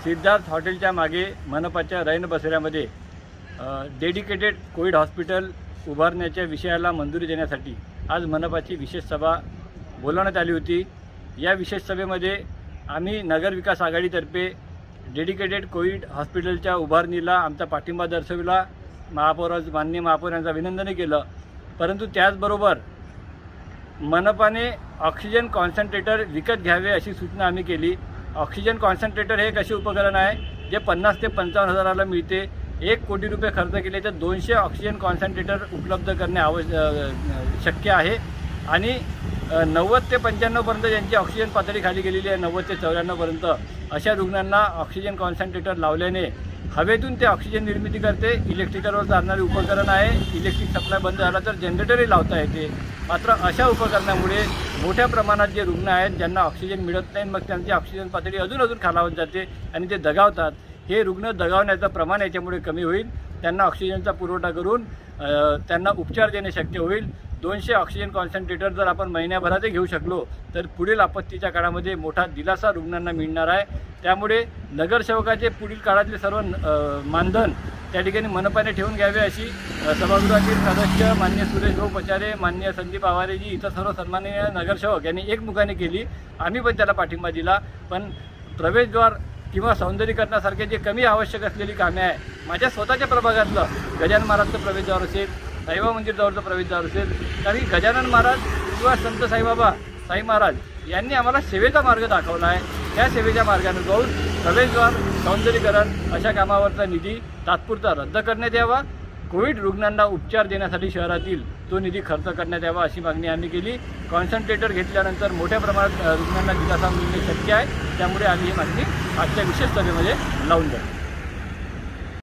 सिद्धार्थ हॉटेलच्या मागे मनपाच्या रैन बसेऱ्यामध्ये डेडिकेटेड कोविड हॉस्पिटल उभारण्याच्या विषयाला मंजुरी देण्यासाठी आज मनपाची विशेष सभा बोलावण्यात आली होती। या विशेष सभेमध्ये आम्ही नगर विकास आघाडीतर्फे डेडिकेटेड कोविड हॉस्पिटलच्या उभारणीला आमचा पाठिंबा दर्शविला। माननीय महापौरांचं अभिनंदन केलं, परंतु त्याचबरोबर मनपाने ऑक्सिजन कॉन्सन्ट्रेटर विकत घ्यावे अशी सूचना आम्ही केली। ऑक्सिजन कॉन्सन्ट्रेटर हे एक असे उपकरण आहे जे 50 ते 55 हजाराला मिळते। 1 कोटी रुपये खर्च केले तर 200 ऑक्सिजन कॉन्सन्ट्रेटर उपलब्ध करणे शक्य आहे आणि 90 ते 95 पर्यंत ज्यांची ऑक्सिजन पातळी खाली गेलेली आहे, 90 ते 94 पर्यंत अशा रुग्णांना ऑक्सिजन कॉन्सन्ट्रेटर लावल्याने हवेतून ते ऑक्सिजन निर्मिती करते। इलेक्ट्रिकलवर चालणारे उपकरण आहे। इलेक्ट्रिक सप्लाय बंद झाला तर जनरेटरही लावता येते। मात्र अशा उपकरणामुळे मोठ्या प्रमाणात जे रुग्ण आहेत ज्यांना ऑक्सिजन मिळत नाही, मग त्यांची ऑक्सिजन पातळी अजून खालावत जाते आणि ते दगावतात। हे रुग्ण दगावण्याचं प्रमाण याच्यामुळे कमी होईल। त्यांना ऑक्सिजनचा पुरवठा करून त्यांना उपचार देणे शक्य होईल। 200 ऑक्सिजन कॉन्सन्ट्रेटर जर आपण महिन्याभरातही घेऊ शकलो तर पुढील आपत्तीच्या काळामध्ये मोठा दिलासा रुग्णांना मिळणार आहे। त्यामुळे नगरसेवकाचे पुढील काळातले सर्व मानधन त्या ठिकाणी मनपाने ठेवून घ्यावे अशी सभागृहातील सदस्य माननीय सुरेश भाऊ पचारे, माननीय संदीप आवारेजी, इतर सर्व सन्माननीय नगरसेवक यांनी एकमुखाने केली। आम्ही पण त्याला पाठिंबा दिला। पण प्रवेशद्वार किंवा सौंदर्यीकरणासारखे जे कमी आवश्यक असलेली कामे आहे, माझ्या स्वतःच्या प्रभागातलं गजानन महाराजचं प्रवेशद्वार असेल, साईबाबा मंदिरजवळचं प्रवेशद्वार असेल, कारण गजानन महाराज किंवा संत साई महाराज यांनी आम्हाला सेवेचा मार्ग दाखवला आहे। त्या सेवेच्या मार्गाने जाऊन प्रवेशद्वार, सौंदर्यीकरण अशा कामावरचा निधी तात्पुरता रद्द करण्यात यावा। कोविड रुग्णांना उपचार देण्यासाठी शहरातील तो निधी खर्च करण्यात यावा अशी मागणी आम्ही केली। कॉन्सन्ट्रेटर घेतल्यानंतर मोठ्या प्रमाणात रुग्णांना दिलासा मिळणे शक्य आहे। त्यामुळे आम्ही ही मागणी आजच्या विशेष सभेमध्ये लावून द्या।